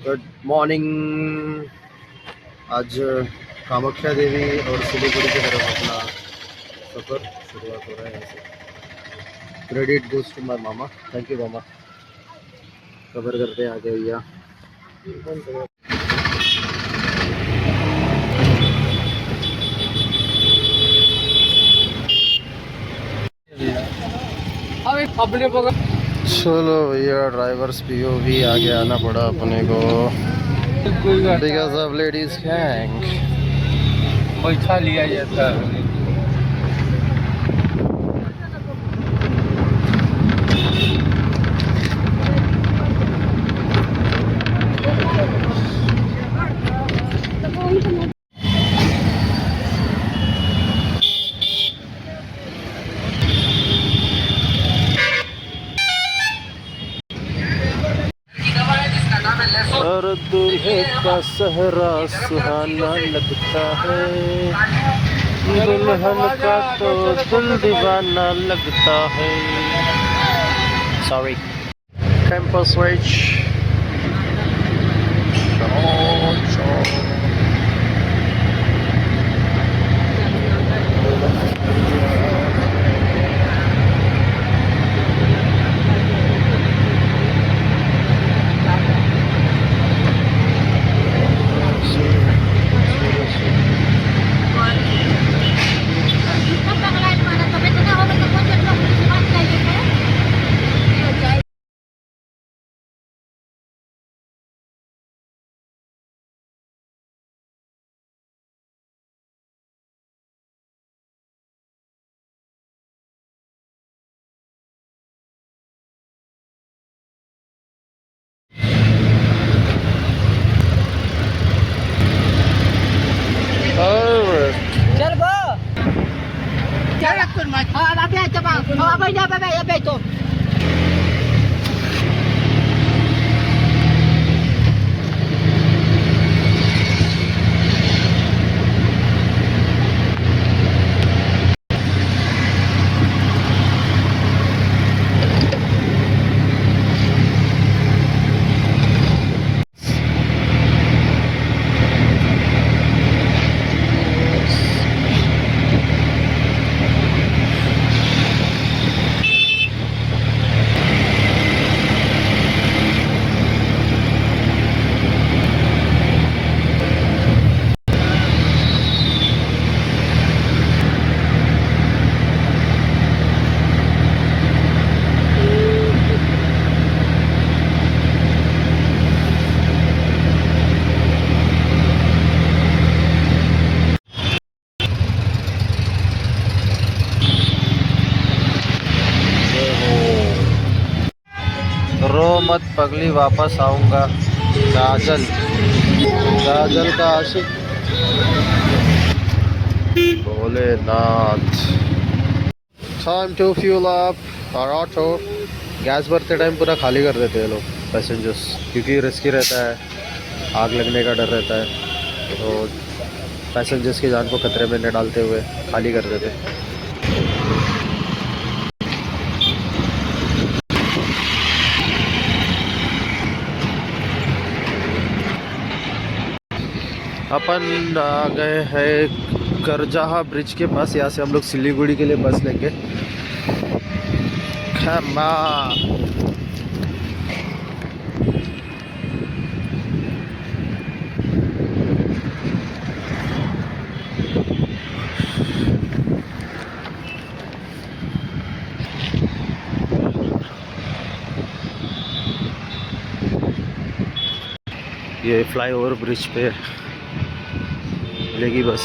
Good morning. आज कामाख्या देवी और सिलीगुड़ी की तरफ अपना सफ़र शुरुआत हो रहा है यहाँ से। क्रेडिट गोज टू माय मामा। थैंक यू मामा। खबर करते हैं आगे भैया। चलो भैया, ड्राइवर्स पीओवी आगे आना पड़ा अपने को बिकॉज ऑफ लेडीज गैंग। बैठा लिया जाता है। और दूल्हे का सहरा सुहाना लगता है, दुल्हन का तो दिल दीवाना लगता है। Sorry, campus switch. रो मत पगली, वापस आऊंगा। काजल, काजल का आशिक Bholenath. Time to fuel up our auto. गैस भरते टाइम पूरा खाली कर देते हैं लोग पैसेंजर्स, क्योंकि रिस्की रहता है, आग लगने का डर रहता है, तो पैसेंजर्स की जान को खतरे में न डालते हुए खाली कर देते। अपन आ गए हैं करजाहा ब्रिज के पास। यहाँ से हम लोग सिलीगुड़ी के लिए बस लेंगे। खमा ये फ्लाईओवर ब्रिज पे मिलेगी बस।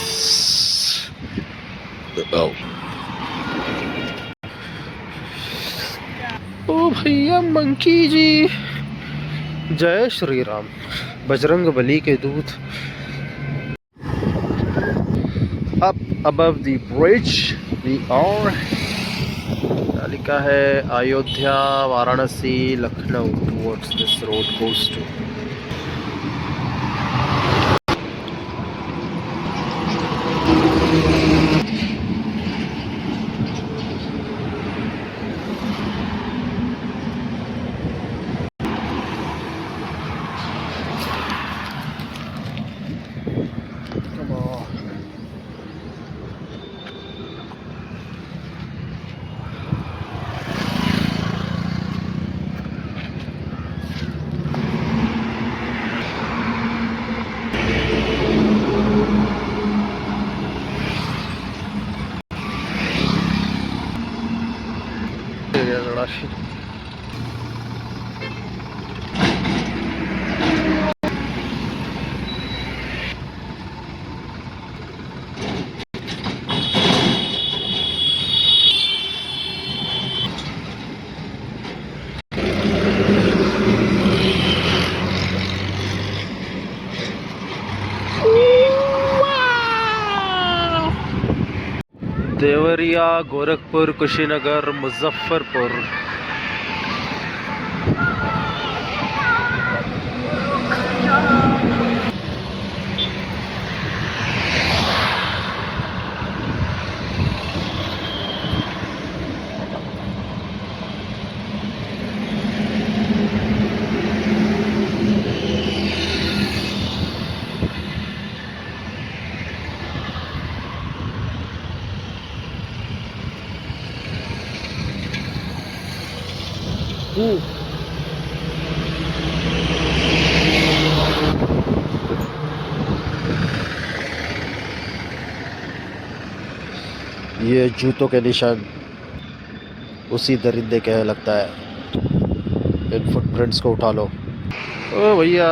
ओ भैया मंकी जी, जय श्री राम, बजरंग बली के दूत। Up above the bridge we are. लिखा है Ayodhya, Varanasi, Lucknow. Towards this road goes to. गया थोड़ा। देवरिया, गोरखपुर, कुशीनगर, मुजफ्फरपुर। ये जूतों के निशान उसी दरिंदे के हैं लगता है। इन फुटप्रिंट्स को उठा लो। ओ भैया,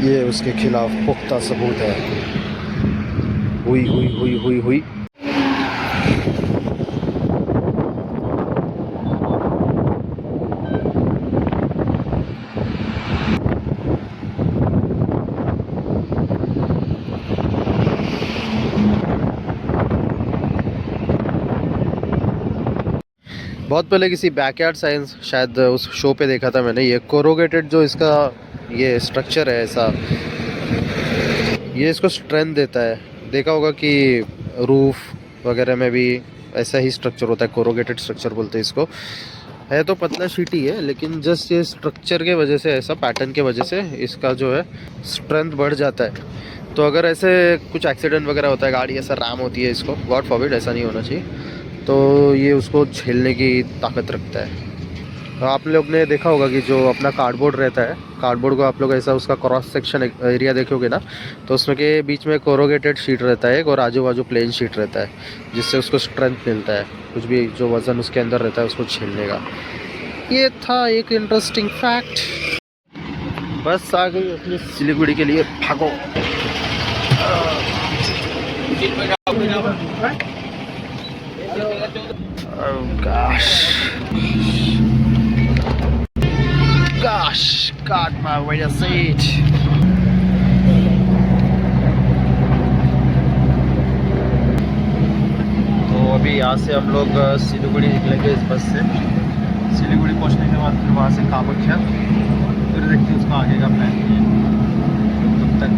ये उसके खिलाफ पुख्ता सबूत है। हुई हुई हुई हुई हुई। बहुत पहले किसी बैकयार्ड साइंस शायद उस शो पे देखा था मैंने। ये कोरोगेटेड जो इसका ये स्ट्रक्चर है ऐसा, ये इसको स्ट्रेंथ देता है। देखा होगा कि रूफ वगैरह में भी ऐसा ही स्ट्रक्चर होता है, कोरोगेटेड स्ट्रक्चर बोलते हैं इसको। है तो पतला शीट ही है, लेकिन जस्ट ये स्ट्रक्चर के वजह से, ऐसा पैटर्न के वजह से इसका जो है स्ट्रेंथ बढ़ जाता है। तो अगर ऐसे कुछ एक्सीडेंट वगैरह होता है, गाड़ी ऐसा रैम होती है, इसको गॉड फॉरबिड ऐसा नहीं होना चाहिए, तो ये उसको झेलने की ताकत रखता है। तो आप लोग ने देखा होगा कि जो अपना कार्डबोर्ड रहता है, कार्डबोर्ड को आप लोग ऐसा उसका क्रॉस सेक्शन एरिया देखोगे ना, तो उसमें के बीच में कोरोगेटेड शीट रहता है और आजू बाजू प्लेन शीट रहता है, जिससे उसको स्ट्रेंथ मिलता है, कुछ भी जो वज़न उसके अंदर रहता है उसको झेलने का। ये था एक इंटरेस्टिंग फैक्ट। बस आ गई अपनी सिलीगुड़ी के लिए, भागो। Oh gosh. Gosh, got my winter seat. तो अभी यहाँ से हम लोग सिलीगुड़ी निकलेंगे इस बस से। सिलीगुड़ी पहुँचने के बाद फिर वहाँ से कामाख्या, फिर देखते हैं उसका आगे का प्लान। तब तक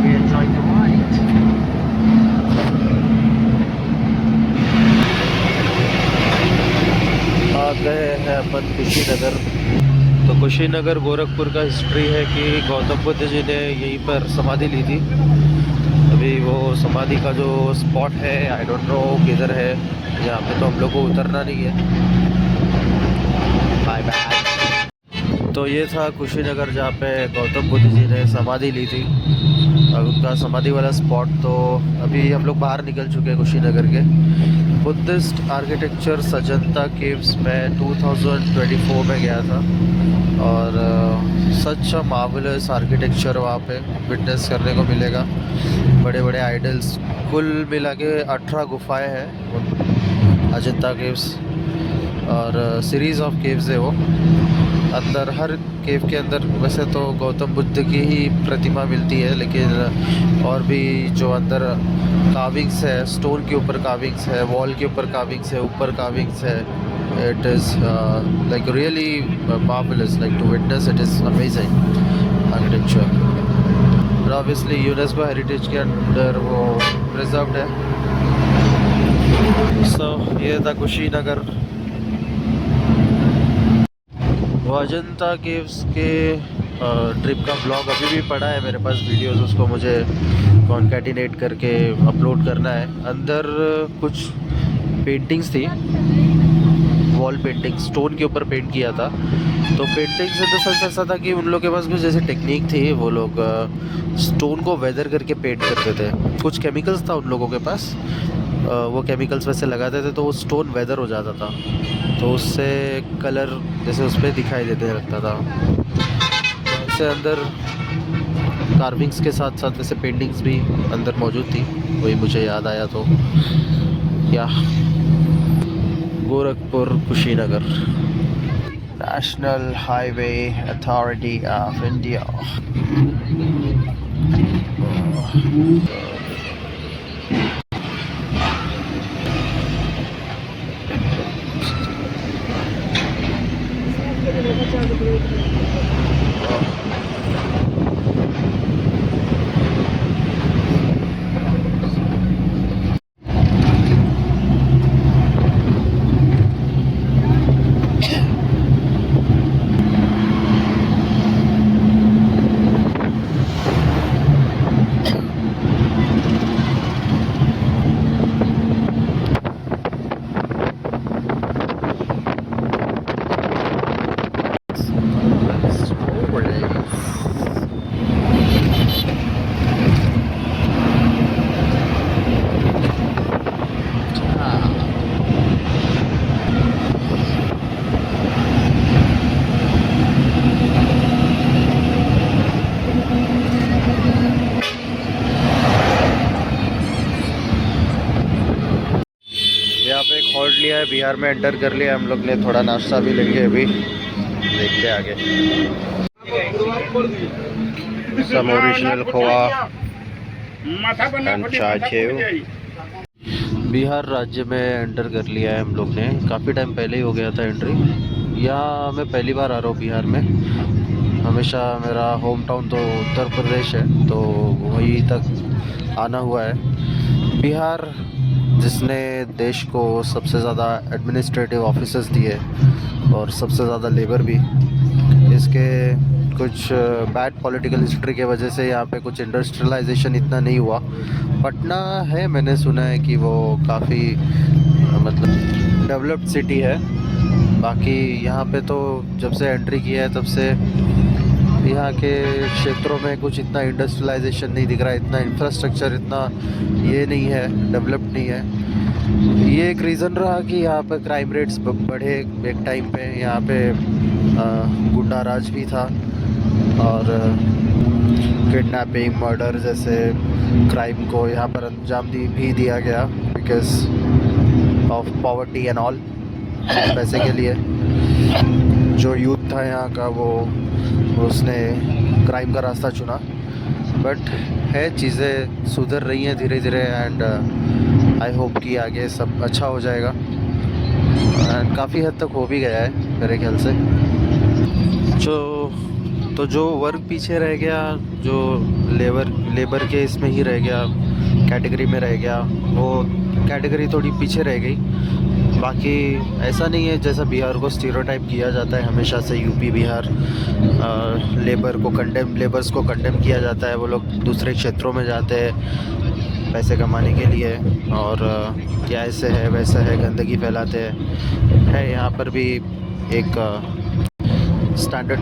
we enjoy the ride. आ गए हैं अपन कुशीनगर। तो कुशीनगर गोरखपुर का हिस्ट्री है कि गौतम बुद्ध जी ने यहीं पर समाधि ली थी। अभी वो समाधि का जो स्पॉट है, आई डोंट नो किधर है, यहाँ पे तो हम लोग को उतरना नहीं है। Bye bye. तो ये था कुशीनगर जहाँ पे गौतम बुद्ध जी ने समाधि ली थी, और उनका समाधि वाला स्पॉट। तो अभी हम लोग बाहर निकल चुके हैं कुशीनगर के। बुद्धिस्ट आर्किटेक्चर सजंता केव्स में 2024 में गया था, और सच अ मार्वेलस आर्किटेक्चर वहाँ पे विटनेस करने को मिलेगा। बड़े बड़े आइडल्स, कुल मिला के 18 गुफाएँ हैं अजंता केव्स, और सीरीज़ ऑफ केव्स है वो। अंदर हर केव के अंदर वैसे तो गौतम बुद्ध की ही प्रतिमा मिलती है, लेकिन और भी जो अंदर काविंग्स है, स्टोन के ऊपर काविंग्स है, वॉल के ऊपर काविंग्स है, ऊपर काविंग्स है। It is like really marvellous, like to witness it is amazing architecture. और ऑब्वियसली यूनेस्को हेरिटेज के अंदर वो प्रिजर्व्ड है। सो ये था कुशीनगर। वो अजंता केव्स के ट्रिप का ब्लॉग अभी भी पड़ा है मेरे पास वीडियोस, उसको मुझे कॉन्कैटिनेट करके अपलोड करना है। अंदर कुछ पेंटिंग्स थी, वॉल पेंटिंग, स्टोन के ऊपर पेंट किया था। तो पेंटिंग से तो सच ऐसा था कि उन लोगों के पास कुछ जैसे टेक्निक थी, वो लोग स्टोन को वेदर करके पेंट करते थे। कुछ केमिकल्स था उन लोगों के पास, वो केमिकल्स वैसे लगाते थे तो वो स्टोन वेदर हो जाता था, तो उससे कलर जैसे उस पर दिखाई देने लगता था। वैसे अंदर कार्विंग्स के साथ साथ वैसे पेंटिंग्स भी अंदर मौजूद थी, वही मुझे याद आया तो। या Gorakhpur Kushinagar, national highway authority of India. यहाँ पे एक हॉल्ट लिया है, बिहार में एंटर कर लिया हम लोग ने। थोड़ा नाश्ता भी लेंगे अभी, देखते हैं आगे। सम ओरिजिनल खोआ एंड चाय। बिहार राज्य में एंटर कर लिया है हम लोग ने, काफ़ी टाइम पहले ही हो गया था एंट्री। यहाँ मैं पहली बार आ रहा हूँ बिहार में। हमेशा मेरा होम टाउन तो उत्तर प्रदेश है, तो वहीं तक आना हुआ है। बिहार जिसने देश को सबसे ज़्यादा एडमिनिस्ट्रेटिव ऑफिसर्स दिए और सबसे ज़्यादा लेबर भी, इसके कुछ बैड पॉलिटिकल हिस्ट्री के वजह से यहाँ पे कुछ इंडस्ट्रियलाइजेशन इतना नहीं हुआ। पटना है, मैंने सुना है कि वो काफ़ी मतलब डेवलप्ड सिटी है। बाकी यहाँ पे तो जब से एंट्री किया है तब से यहाँ के क्षेत्रों में कुछ इतना इंडस्ट्रियलाइजेशन नहीं दिख रहा है, इतना इंफ्रास्ट्रक्चर इतना ये नहीं है, डेवलप्ड नहीं है। ये एक रीज़न रहा कि यहाँ पर क्राइम रेट्स बढ़े एक टाइम पे। यहाँ पे गुंडा राज भी था और किडनैपिंग, मर्डर जैसे क्राइम को यहाँ पर अंजाम भी दिया गया because of poverty and all. पैसे के लिए जो यूथ था यहाँ का वो उसने क्राइम का रास्ता चुना। बट है, चीज़ें सुधर रही हैं धीरे धीरे एंड आई होप कि आगे सब अच्छा हो जाएगा एंड काफ़ी हद तक हो भी गया है मेरे ख्याल से। जो वर्ग पीछे रह गया, जो लेबर के इसमें ही रह गया, कैटेगरी में रह गया, वो कैटेगरी थोड़ी पीछे रह गई। बाकी ऐसा नहीं है जैसा बिहार को स्टीरियोटाइप किया जाता है हमेशा से। यूपी बिहार लेबर्स को कंडेम किया जाता है। वो लोग दूसरे क्षेत्रों में जाते हैं पैसे कमाने के लिए और क्या ऐसे है वैसा है, गंदगी फैलाते हैं। है यहाँ पर भी एक स्टैंडर्ड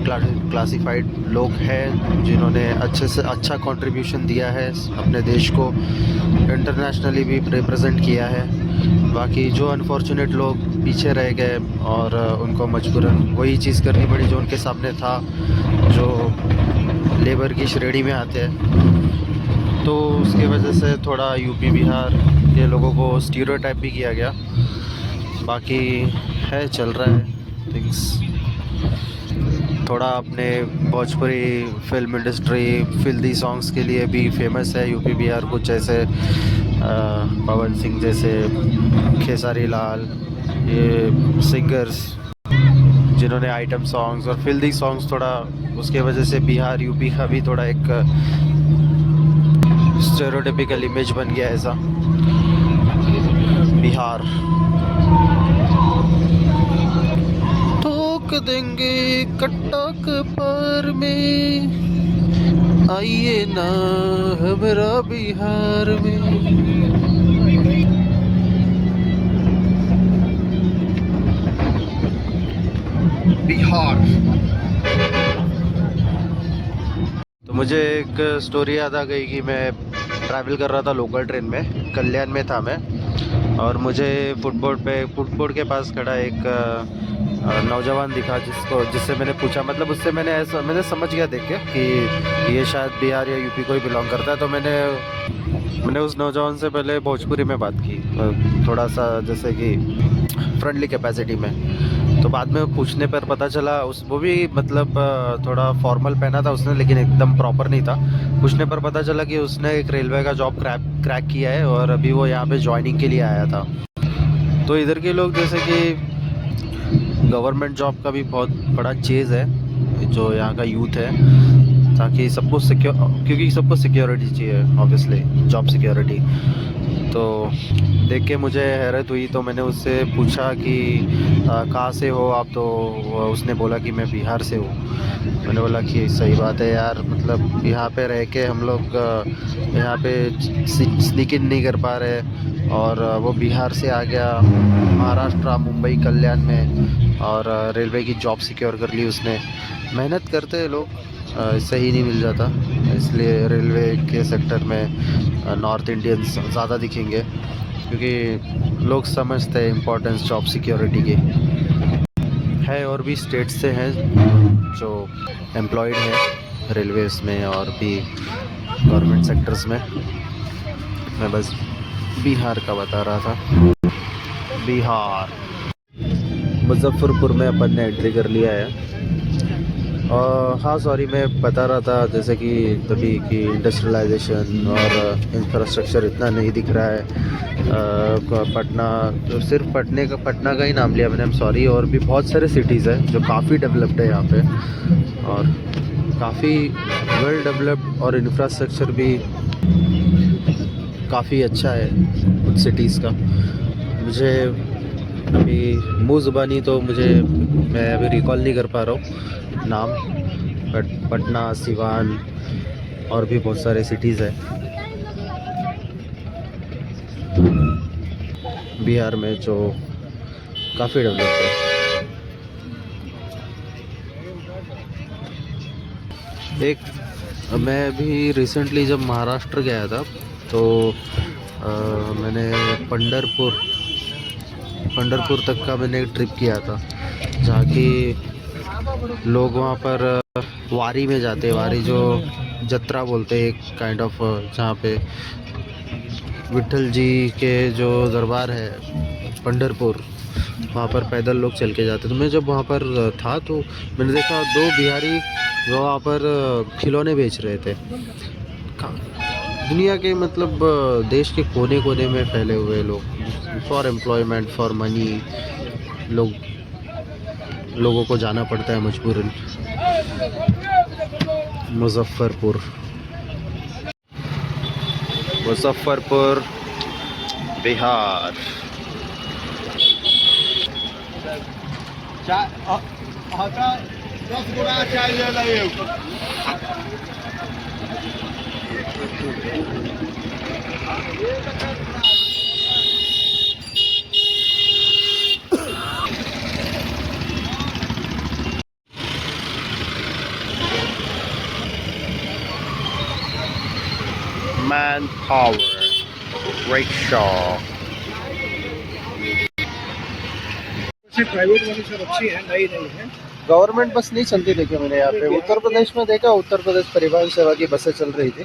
क्लासिफाइड लोग हैं जिन्होंने अच्छे से अच्छा कंट्रीब्यूशन दिया है, अपने देश को इंटरनेशनली भी रिप्रेजेंट किया है। बाकी जो अनफॉर्चुनेट लोग पीछे रह गए और उनको मजबूरन वही चीज़ करनी पड़ी जो उनके सामने था, जो लेबर की श्रेणी में आते हैं, तो उसकी वजह से थोड़ा यूपी बिहार के लोगों को स्टीरियोटाइप भी किया गया। बाकी है, चल रहा है थिंग्स। थोड़ा अपने Bhojpuri film industry filthy songs के लिए भी फेमस है यूपी बिहार। कुछ ऐसे पवन सिंह जैसे, खेसारी लाल, ये सिंगर्स जिन्होंने आइटम सॉन्ग्स और फिल्दी सॉन्ग्स, थोड़ा उसके वजह से बिहार यूपी का भी थोड़ा एक स्टेरियोटिपिकल इमेज बन गया ऐसा। बिहार ठोक देंगे कटक पर में, आइए ना हमारा बिहार में। बिहार। तो मुझे एक स्टोरी याद आ गई कि मैं ट्रैवल कर रहा था लोकल ट्रेन में, कल्याण में था मैं, और मुझे फुटबोर्ड के पास खड़ा एक नौजवान दिखा जिससे मैंने पूछा, मतलब उससे मैंने समझ गया देख के कि ये शायद बिहार या यूपी को ही बिलोंग करता है। तो मैंने उस नौजवान से पहले भोजपुरी में बात की, थोड़ा सा जैसे कि फ्रेंडली कैपेसिटी में। तो बाद में पूछने पर पता चला वो भी मतलब थोड़ा फॉर्मल पहना था उसने, लेकिन एकदम प्रॉपर नहीं था। पूछने पर पता चला कि उसने एक रेलवे का जॉब क्रैक किया है और अभी वो यहाँ पे ज्वाइनिंग के लिए आया था। तो इधर के लोग जैसे कि गवर्नमेंट जॉब का भी बहुत बड़ा चेज़ है जो यहाँ का यूथ है, ताकि सबको क्योंकि सबको सिक्योरिटी चाहिए, ऑब्वियसली जॉब सिक्योरिटी। तो देख के मुझे हैरत हुई, तो मैंने उससे पूछा कि कहाँ से हो आप? तो उसने बोला कि मैं बिहार से हूँ। मैंने बोला कि सही बात है यार, मतलब यहाँ पे रह के हम लोग यहाँ पे स्नीक इन नहीं कर पा रहे, और वो बिहार से आ गया महाराष्ट्र मुंबई कल्याण में, और रेलवे की जॉब सिक्योर कर ली उसने। मेहनत करते हैं लोग, सही नहीं मिल जाता, इसलिए रेलवे के सेक्टर में नॉर्थ इंडियंस ज़्यादा दिखेंगे, क्योंकि लोग समझते हैं इम्पोर्टेंस जॉब सिक्योरिटी की है। और भी स्टेट से हैं जो एम्प्लॉयड हैं रेलवेज़ में और भी गवर्नमेंट सेक्टर्स में। मैं बस बिहार का बता रहा था। बिहार मुजफ्फरपुर में अपन ने एंट्री कर लिया है। हाँ सॉरी, मैं बता रहा था जैसे कि तभी कि इंडस्ट्रियलाइजेशन और इंफ्रास्ट्रक्चर इतना नहीं दिख रहा है। पटना, सिर्फ पटना का ही नाम लिया मैंने, सॉरी। और भी बहुत सारे सिटीज़ हैं जो काफ़ी डेवलप्ड है यहाँ पे, और काफ़ी वेल डेवलप्ड, और इंफ्रास्ट्रक्चर भी काफ़ी अच्छा है कुछ सिटीज़ का। मुझे अभी मुँह ज़ुबानी तो मैं अभी रिकॉल नहीं कर पा रहा हूँ नाम, बट पटना, सिवान और भी बहुत सारे सिटीज़ हैं बिहार में जो काफ़ी डेवलप है। मैं भी रिसेंटली जब महाराष्ट्र गया था तो मैंने पंढरपुर तक का मैंने एक ट्रिप किया था, जहाँ की लोग वहाँ पर वारी में जाते हैं, वारी जो जत्रा बोलते हैं, एक काइंड ऑफ, जहाँ पे विट्ठल जी के जो दरबार है पंढरपुर, वहाँ पर पैदल लोग चल के जाते। तो मैं जब वहाँ पर था तो मैंने देखा 2 बिहारी जो वहाँ पर खिलौने बेच रहे थे। दुनिया के मतलब देश के कोने कोने में फैले हुए लोग, फॉर एम्प्लॉयमेंट, फॉर मनी, लोगों को जाना पड़ता है मजबूरन। Muzaffarpur Bihar. Man power rickshaw. Private वाली सब अच्छी है, नई है। गवर्नमेंट बस नहीं चलती, देखिए मैंने यहाँ पे उत्तर प्रदेश में देखा, उत्तर प्रदेश परिवहन सेवा की बसें चल रही थी।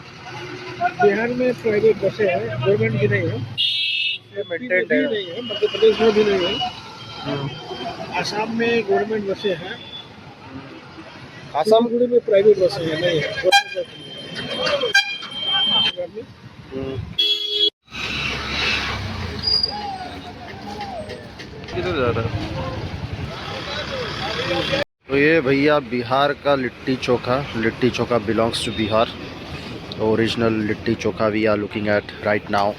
बिहार में प्राइवेट बसें हैं, गवर्नमेंट की नहीं है, मेंटेन्ड है। नहीं है, मध्य प्रदेश में भी नहीं है। आसाम में गवर्नमेंट बसें हैं, आसाम में प्राइवेट बसें हैं, नहीं है। किधर जा रहा है? तो ये भैया बिहार का litti chokha belongs to Bihar. Original litti chokha we are looking at right now.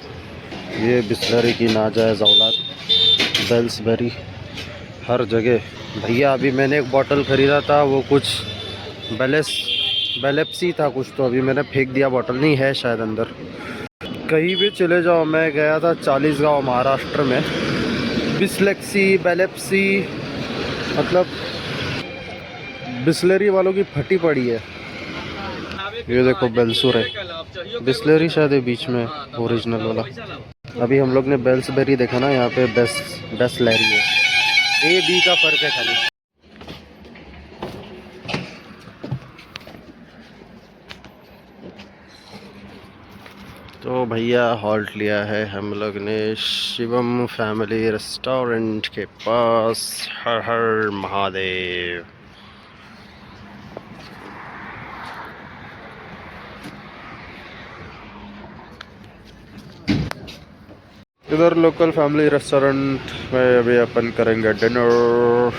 ये बिस्लरी की नाजायज़ औलाद, बेल्सबेरी हर जगह। भैया अभी मैंने एक बोतल ख़रीदा था, वो कुछ बेलेप्सी था कुछ, तो अभी मैंने फेंक दिया, बोतल नहीं है शायद अंदर। कहीं भी चले जाओ, मैं गया था चालीसगांव महाराष्ट्र में, बिस्लेक्सी बेलेप्सी मतलब बिस्लरी वालों की फटी पड़ी है। ये देखो बेल्सुर है, बिस्लरी शायद है बीच में ओरिजिनल वाला। अभी हम लोग ने बेल्सबेरी देखा ना, यहाँ पे बेस्ट लहरी है। ए बी का फ़र्क है खाली। तो भैया हॉल्ट लिया है हम लोग ने शिवम फैमिली रेस्टोरेंट के पास। हर हर महादेव। इधर लोकल फैमिली रेस्टोरेंट में अभी अपन करेंगे डिनर।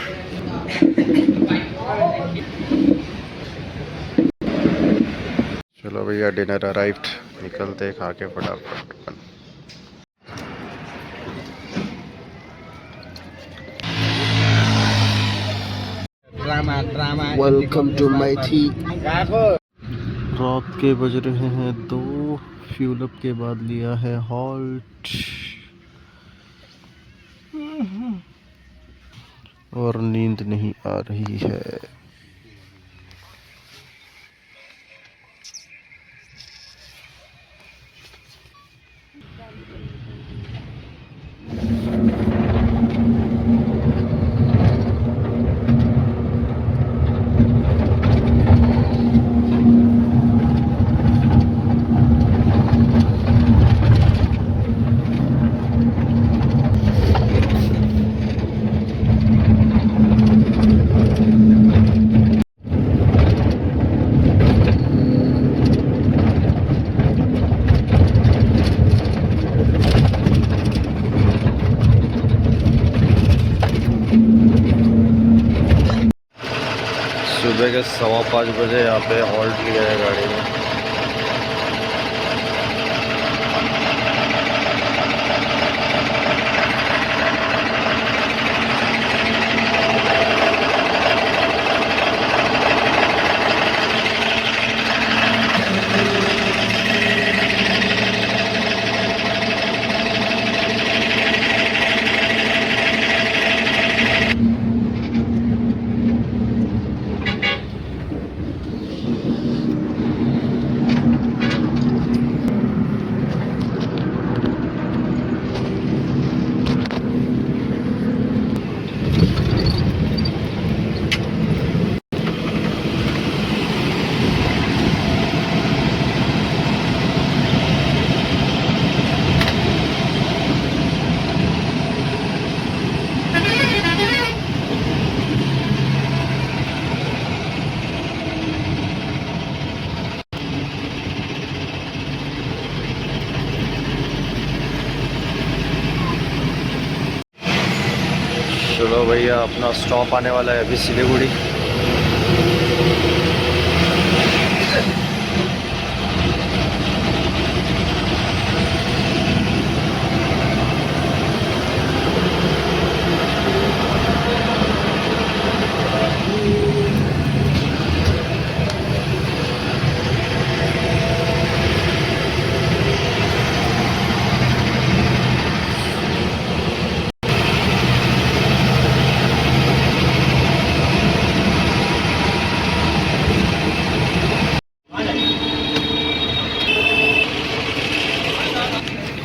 चलो भैया डिनर अराइव्ड, निकलते खा के फटाफट। वेलकम टू माई थी। रात के बज रहे हैं 2। फ्यूल अप के बाद लिया है हॉल्ट और नींद नहीं आ रही है। सुबह के 5:15 बजे यहाँ पे हॉल्ट लिया है गाड़ी में। चलो भैया अपना स्टॉप आने वाला है अभी सिलीगुड़ी।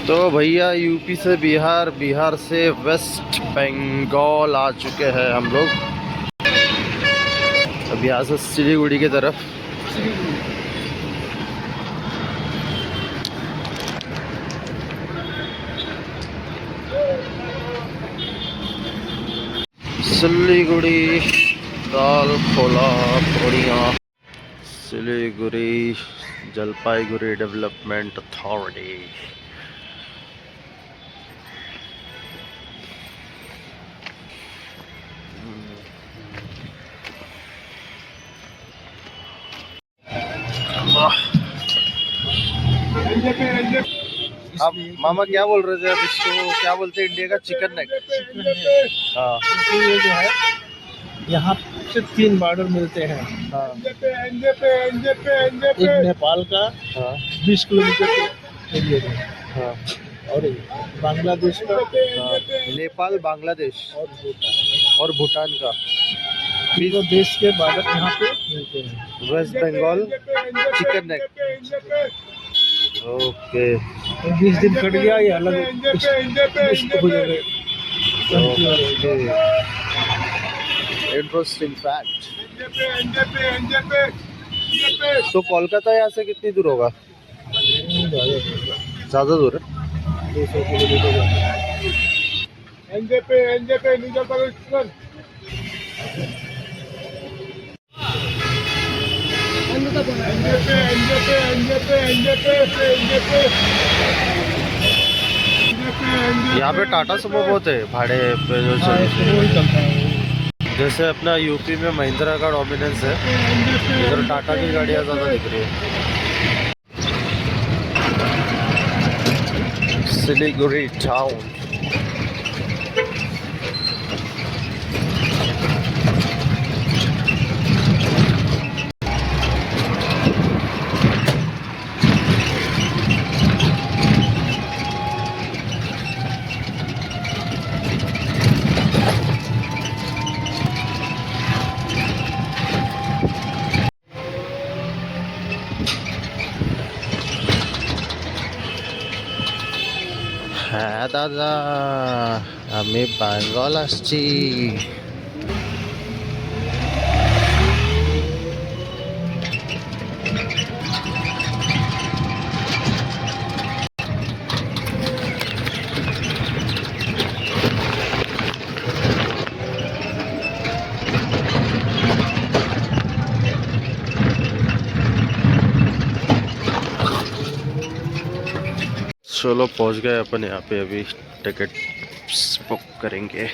तो भैया यूपी से बिहार, बिहार से वेस्ट बंगाल आ चुके हैं हम लोग। अब यहाँ से सिलीगुड़ी की तरफ। सिलीगुड़ी दाल खोला बढ़िया। Siliguri Jalpaiguri development authority. आप मामा क्या बोल रहे थे? अब इसको क्या बोलते हैं? इंडिया का चिकन नेक। हाँ, ये जो है यहाँ से 3 बॉर्डर मिलते हैं। हाँ, एक नेपाल का हाँ, 20 किलोमीटर के एरिया में, हाँ, और बांग्लादेश का, हाँ। नेपाल, बांग्लादेश और भूटान का तीनों देश के बॉर्डर यहाँ पे मिलते हैं। West Bengal chicken neck. Okay 20 दिन कट गया ये अलग इसको हो जाएगा। Okay interesting fact. तो कोलकाता यहाँ से कितनी दूर होगा? ज़्यादा दूर है। 200 किलोमीटर। NJP new Jalpaiguri. यहाँ पे टाटा सुमो बहुत है भाड़े पे जो चलते हैं। जैसे अपना यूपी में महिंद्रा का डोमिनेंस है, इधर टाटा की गाड़ियाँ ज़्यादा दिख रही है। सिलीगुड़ी टाउन। হ্যাঁ দাদা, আমি বেঙ্গল আসছি। चलो पहुंच गए अपन यहाँ पे, अभी टिकट बुक करेंगे।